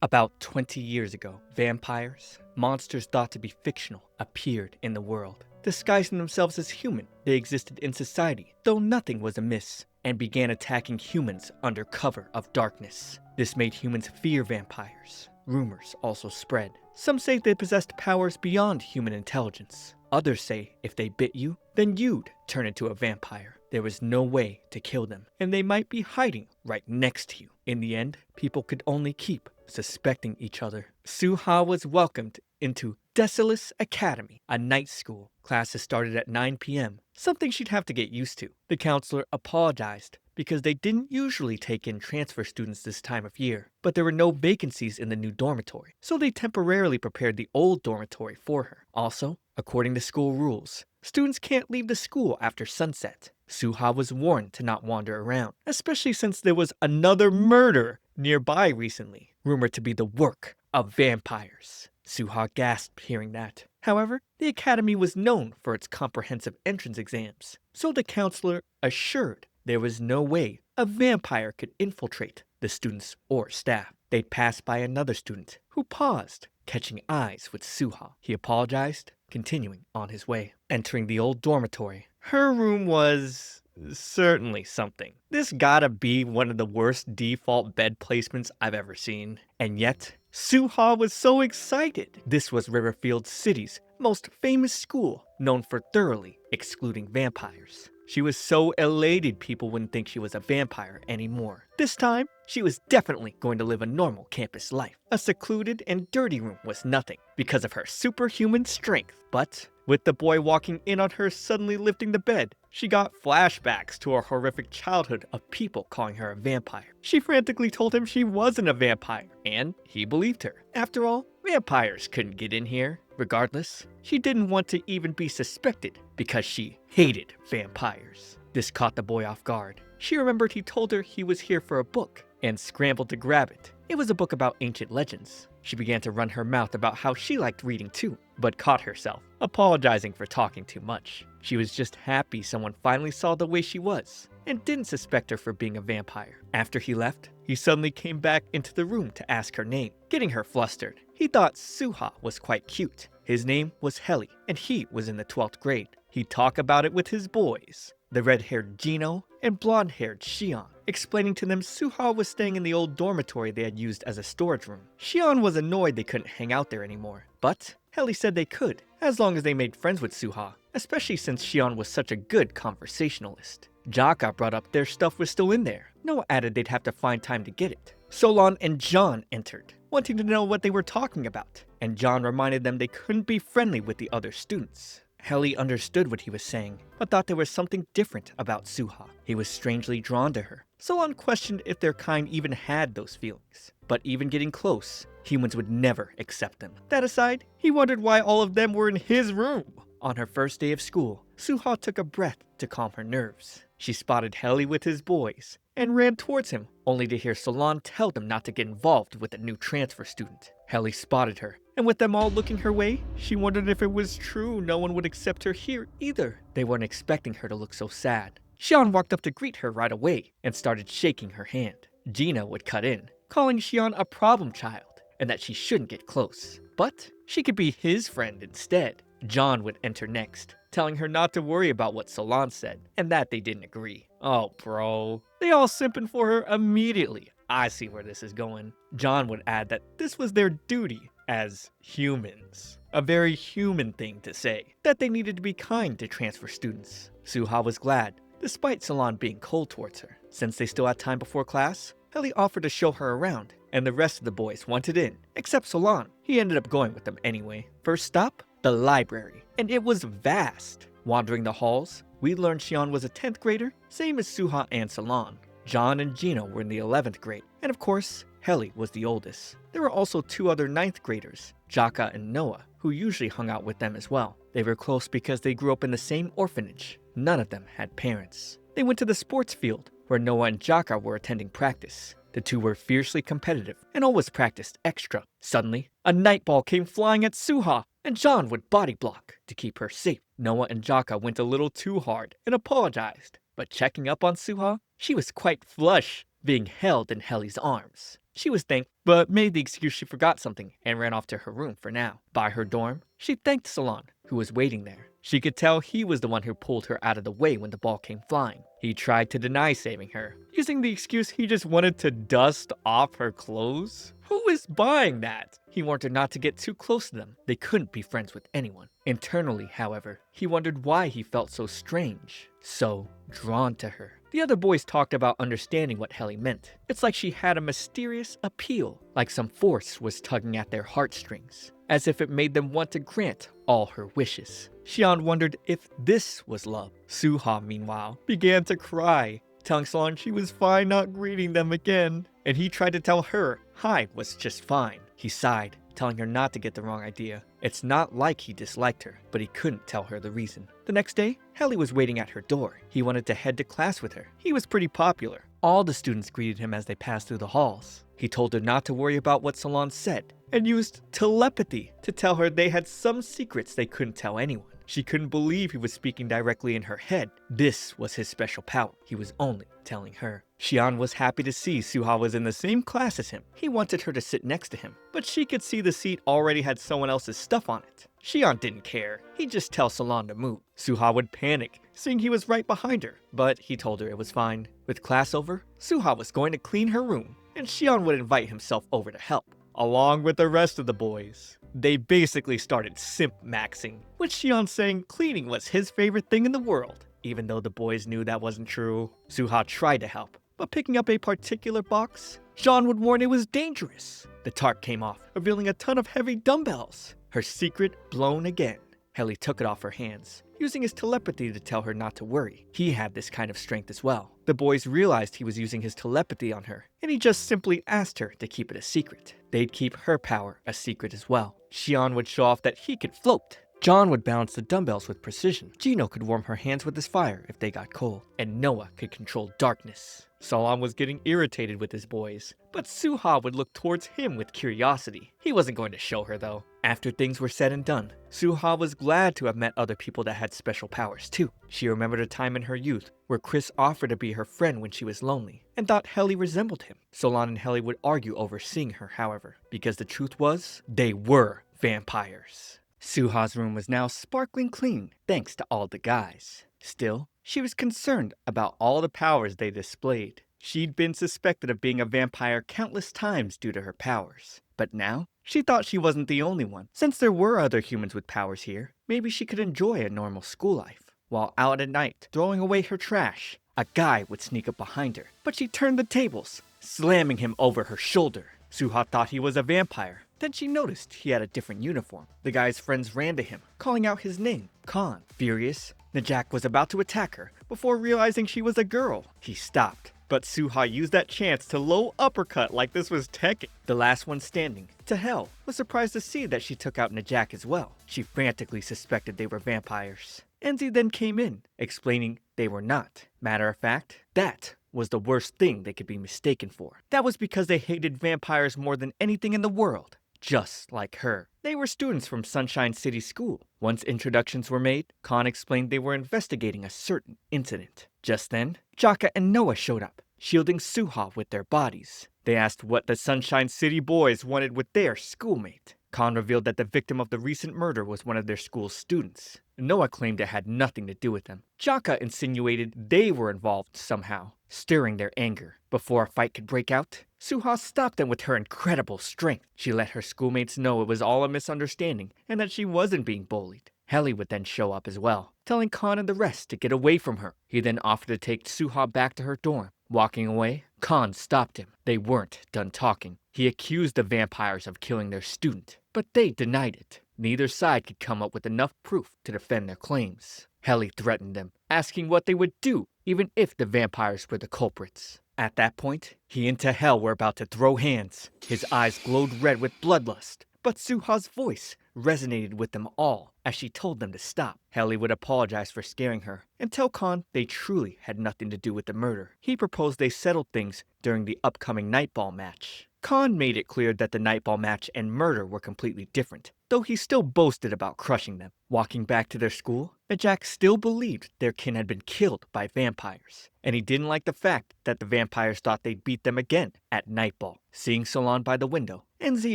About 20 years ago, vampires, monsters thought to be fictional, appeared in the world. Disguising themselves as human, they existed in society, though nothing was amiss, and began attacking humans under cover of darkness. This made humans fear vampires. Rumors also spread. Some say they possessed powers beyond human intelligence. Others say if they bit you, then you'd turn into a vampire. There was no way to kill them, and they might be hiding right next to you. In the end, people could only keep suspecting each other. Suha was welcomed into Decilis Academy, a night school. Classes started at 9 p.m., something she'd have to get used to. The counselor apologized because they didn't usually take in transfer students this time of year, but there were no vacancies in the new dormitory, so they temporarily prepared the old dormitory for her. Also, according to school rules, students can't leave the school after sunset. Suha was warned to not wander around, especially since there was another murder nearby recently, rumored to be the work of vampires. Suha gasped hearing that. However, the academy was known for its comprehensive entrance exams, so the counselor assured there was no way a vampire could infiltrate the students or staff. They'd passed by another student who paused, catching eyes with Suha. He apologized, continuing on his way. Entering the old dormitory, her room was certainly something. This gotta be one of the worst default bed placements I've ever seen. And yet, Suha was so excited. This was Riverfield City's most famous school, known for thoroughly excluding vampires. She was so elated people wouldn't think she was a vampire anymore. This time, she was definitely going to live a normal campus life. A secluded and dirty room was nothing because of her superhuman strength. But with the boy walking in on her suddenly lifting the bed, she got flashbacks to her horrific childhood of people calling her a vampire. She frantically told him she wasn't a vampire, and he believed her. After all, vampires couldn't get in here. Regardless, she didn't want to even be suspected because she hated vampires. This caught the boy off guard. She remembered he told her he was here for a book and scrambled to grab it. It was a book about ancient legends. She began to run her mouth about how she liked reading too, but caught herself, apologizing for talking too much. She was just happy someone finally saw the way she was and didn't suspect her for being a vampire. After he left, he suddenly came back into the room to ask her name, getting her flustered. He thought Suha was quite cute. His name was Heli, and he was in the 12th grade. He'd talk about it with his boys, the red-haired Gino and blonde-haired Shion, explaining to them Suha was staying in the old dormitory they had used as a storage room. Shion was annoyed they couldn't hang out there anymore, but Heli said they could, as long as they made friends with Suha, especially since Shion was such a good conversationalist. Jaka brought up their stuff was still in there. Noah added they'd have to find time to get it. Solon and John entered, wanting to know what they were talking about, and John reminded them they couldn't be friendly with the other students. Heli understood what he was saying, but thought there was something different about Suha. He was strangely drawn to her. Solon questioned if their kind even had those feelings. But even getting close, humans would never accept them. That aside, he wondered why all of them were in his room. On her first day of school, Suha took a breath to calm her nerves. She spotted Heli with his boys and ran towards him, only to hear Solon tell them not to get involved with a new transfer student. Heli spotted her, and with them all looking her way, she wondered if it was true no one would accept her here either. They weren't expecting her to look so sad. Shion walked up to greet her right away and started shaking her hand. Gina would cut in, calling Shion a problem child and that she shouldn't get close. But she could be his friend instead. John would enter next, telling her not to worry about what Solon said, and that they didn't agree. Oh, bro. They all simping for her immediately. I see where this is going. John would add that this was their duty as humans. A very human thing to say, that they needed to be kind to transfer students. Suha was glad, despite Solon being cold towards her. Since they still had time before class, Heli offered to show her around, and the rest of the boys wanted in, except Solon. He ended up going with them anyway. First stop, the library, and it was vast. Wandering the halls, we learned Shion was a 10th grader, same as Suha and Solon. John and Gino were in the 11th grade, and of course, Heli was the oldest. There were also two other 9th graders, Jaka and Noah, who usually hung out with them as well. They were close because they grew up in the same orphanage. None of them had parents. They went to the sports field, where Noah and Jaka were attending practice. The two were fiercely competitive and always practiced extra. Suddenly, a night ball came flying at Suha, and John would body block to keep her safe. Noah and Jaka went a little too hard and apologized, but checking up on Suha, she was quite flush, being held in Heli's arms. She was thankful but made the excuse she forgot something and ran off to her room for now. By her dorm, she thanked Salon, who was waiting there. She could tell he was the one who pulled her out of the way when the ball came flying. He tried to deny saving her, using the excuse he just wanted to dust off her clothes. Who is buying that? He warned her not to get too close to them. They couldn't be friends with anyone. Internally, however, he wondered why he felt so strange, so drawn to her. The other boys talked about understanding what Helly meant. It's like she had a mysterious appeal, like some force was tugging at their heartstrings, as if it made them want to grant all her wishes. Xian wondered if this was love. Suha, meanwhile, began to cry, telling Salon she was fine not greeting them again, and he tried to tell her hi was just fine. He sighed, telling her not to get the wrong idea. It's not like he disliked her, but he couldn't tell her the reason. The next day, Helly was waiting at her door. He wanted to head to class with her. He was pretty popular. All the students greeted him as they passed through the halls. He told her not to worry about what Salon said, and used telepathy to tell her they had some secrets they couldn't tell anyone. She couldn't believe he was speaking directly in her head. This was his special power. He was only telling her. Xian was happy to see Suha was in the same class as him. He wanted her to sit next to him, but she could see the seat already had someone else's stuff on it. Xian didn't care. He'd just tell Salon to move. Suha would panic, seeing he was right behind her, but he told her it was fine. With class over, Suha was going to clean her room, and Xian would invite himself over to help, along with the rest of the boys. They basically started simp maxing, with Xian saying cleaning was his favorite thing in the world, even though the boys knew that wasn't true. Suha tried to help, but picking up a particular box, Xian would warn it was dangerous. The tarp came off, revealing a ton of heavy dumbbells. Her secret blown again. Helly took it off her hands, using his telepathy to tell her not to worry. He had this kind of strength as well. The boys realized he was using his telepathy on her, and he just simply asked her to keep it a secret. They'd keep her power a secret as well. Xian would show off that he could float. John would balance the dumbbells with precision. Gino could warm her hands with his fire if they got cold, and Noah could control darkness. Salam was getting irritated with his boys, but Suha would look towards him with curiosity. He wasn't going to show her though. After things were said and done, Suha was glad to have met other people that had special powers too. She remembered a time in her youth where Chris offered to be her friend when she was lonely, and thought Helly resembled him. Solon and Helly would argue over seeing her, however, because the truth was, they were vampires. Suha's room was now sparkling clean, thanks to all the guys. Still, she was concerned about all the powers they displayed. She'd been suspected of being a vampire countless times due to her powers. But now, she thought she wasn't the only one. Since there were other humans with powers here, maybe she could enjoy a normal school life. While out at night, throwing away her trash, a guy would sneak up behind her. But she turned the tables, slamming him over her shoulder. Suha thought he was a vampire. Then she noticed he had a different uniform. The guy's friends ran to him, calling out his name, Khan. Furious, Najak was about to attack her before realizing she was a girl. He stopped, but Suha used that chance to low uppercut like this was Tekken. The last one standing, Tahel, was surprised to see that she took out Najak as well. She frantically suspected they were vampires. Enzi then came in, explaining they were not. Matter of fact, that was the worst thing they could be mistaken for. That was because they hated vampires more than anything in the world. Just like her. They were students from Sunshine City School. Once introductions were made, Khan explained they were investigating a certain incident. Just then, Jaka and Noah showed up, shielding Suha with their bodies. They asked what the Sunshine City boys wanted with their schoolmate. Khan revealed that the victim of the recent murder was one of their school's students. Noah claimed it had nothing to do with them. Jaka insinuated they were involved somehow, stirring their anger. Before a fight could break out, Suha stopped them with her incredible strength. She let her schoolmates know it was all a misunderstanding and that she wasn't being bullied. Helly would then show up as well, telling Khan and the rest to get away from her. He then offered to take Suha back to her dorm. Walking away, Khan stopped him. They weren't done talking. He accused the vampires of killing their student, but they denied it. Neither side could come up with enough proof to defend their claims. Helly threatened them, asking what they would do even if the vampires were the culprits. At that point, he and Tahel were about to throw hands. His eyes glowed red with bloodlust, but Suha's voice resonated with them all as she told them to stop. Helly would apologize for scaring her and tell Khan they truly had nothing to do with the murder. He proposed they settle things during the upcoming Nightball match. Khan made it clear that the Nightball match and murder were completely different, though he still boasted about crushing them. Walking back to their school, the Jack still believed their kin had been killed by vampires, and he didn't like the fact that the vampires thought they'd beat them again at Nightball. Seeing Solon by the window, Enzi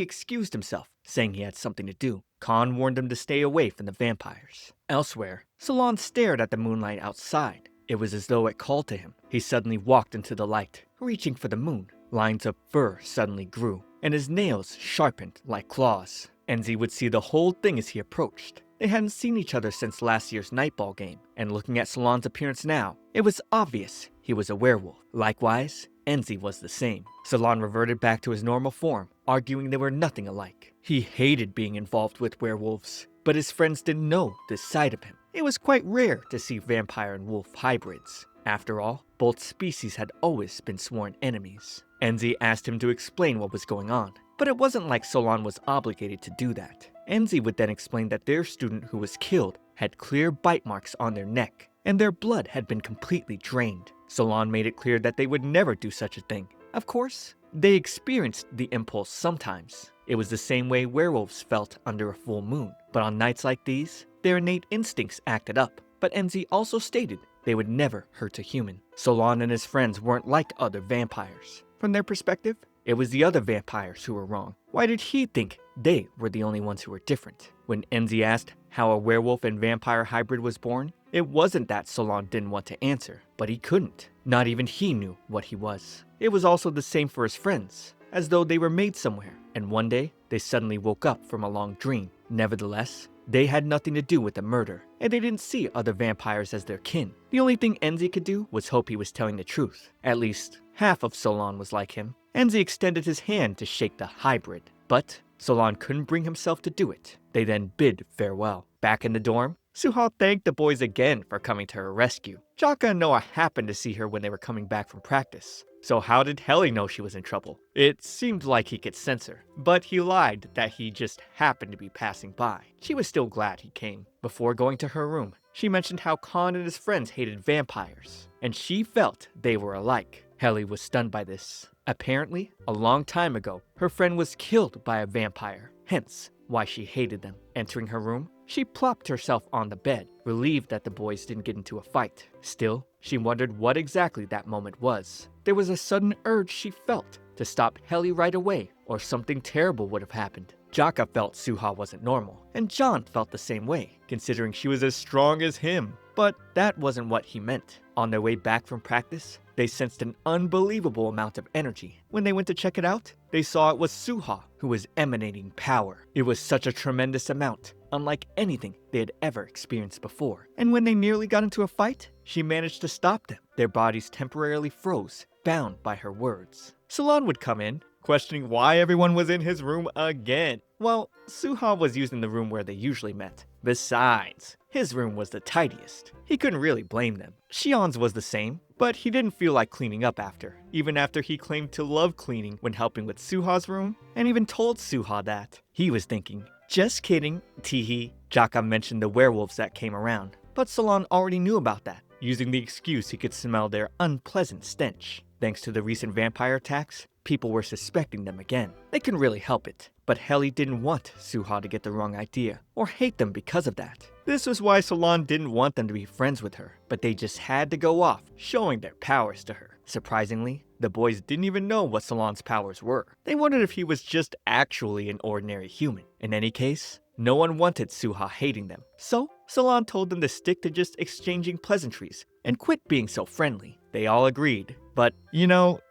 excused himself, saying he had something to do. Khan warned him to stay away from the vampires. Elsewhere, Solon stared at the moonlight outside. It was as though it called to him. He suddenly walked into the light, reaching for the moon. Lines of fur suddenly grew, and his nails sharpened like claws. Enzi would see the whole thing as he approached. They hadn't seen each other since last year's Nightball game, and looking at Solon's appearance now, it was obvious he was a werewolf. Likewise, Enzi was the same. Solon reverted back to his normal form, arguing they were nothing alike. He hated being involved with werewolves, but his friends didn't know this side of him. It was quite rare to see vampire and wolf hybrids. After all, both species had always been sworn enemies. Enzi asked him to explain what was going on, but it wasn't like Solon was obligated to do that. Enzi would then explain that their student who was killed had clear bite marks on their neck, and their blood had been completely drained. Solon made it clear that they would never do such a thing. Of course, they experienced the impulse sometimes. It was the same way werewolves felt under a full moon, but on nights like these, their innate instincts acted up. But Enzi also stated they would never hurt a human. Solon and his friends weren't like other vampires. From their perspective, it was the other vampires who were wrong. Why did he think they were the only ones who were different? When Enzi asked how a werewolf and vampire hybrid was born, it wasn't that Solon didn't want to answer, but he couldn't. Not even he knew what he was. It was also the same for his friends, as though they were made somewhere, and one day they suddenly woke up from a long dream. Nevertheless, they had nothing to do with the murder, and they didn't see other vampires as their kin. The only thing Enzi could do was hope he was telling the truth. At least, half of Solon was like him. Enzi extended his hand to shake the hybrid, but Solon couldn't bring himself to do it. They then bid farewell. Back in the dorm, Suha thanked the boys again for coming to her rescue. Jaka and Noah happened to see her when they were coming back from practice. So how did Helly know she was in trouble? It seemed like he could sense her, but he lied that he just happened to be passing by. She was still glad he came. Before going to her room, she mentioned how Khan and his friends hated vampires, and she felt they were alike. Helly was stunned by this. Apparently, a long time ago, her friend was killed by a vampire, hence why she hated them. Entering her room, she plopped herself on the bed, relieved that the boys didn't get into a fight. Still, she wondered what exactly that moment was. There was a sudden urge she felt to stop Helly right away, or something terrible would have happened. Jaka felt Suha wasn't normal, and John felt the same way, considering she was as strong as him. But that wasn't what he meant. On their way back from practice, they sensed an unbelievable amount of energy. When they went to check it out, they saw it was Suha who was emanating power. It was such a tremendous amount, unlike anything they had ever experienced before. And when they nearly got into a fight, she managed to stop them. Their bodies temporarily froze, bound by her words. Solon would come in, questioning why everyone was in his room again. Well, Suha was using the room where they usually met. Besides, his room was the tidiest. He couldn't really blame them. Shion's was the same, but he didn't feel like cleaning up after, even after he claimed to love cleaning when helping with Suha's room, and even told Suha that. He was thinking, just kidding, teehee. Jaka mentioned the werewolves that came around, but Solon already knew about that, using the excuse he could smell their unpleasant stench. Thanks to the recent vampire attacks, people were suspecting them again. They couldn't really help it, but Helly didn't want Suha to get the wrong idea, or hate them because of that. This was why Solon didn't want them to be friends with her, but they just had to go off, showing their powers to her. Surprisingly, the boys didn't even know what Solon's powers were. They wondered if he was just actually an ordinary human. In any case, no one wanted Suha hating them, so Solon told them to stick to just exchanging pleasantries and quit being so friendly. They all agreed, but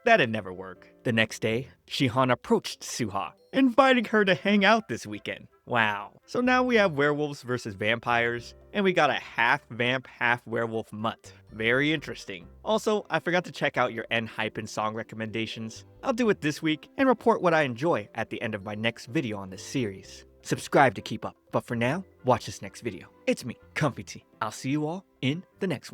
that'd never work. The next day, Shihan approached Suha, inviting her to hang out this weekend. Wow. So now we have werewolves versus vampires, and we got a half vamp, half werewolf mutt. Very interesting. Also, I forgot to check out your Hypen song recommendations. I'll do it this week and report what I enjoy at the end of my next video on this series. Subscribe to keep up, but for now, watch this next video. It's me, Comfy T. I'll see you all in the next one.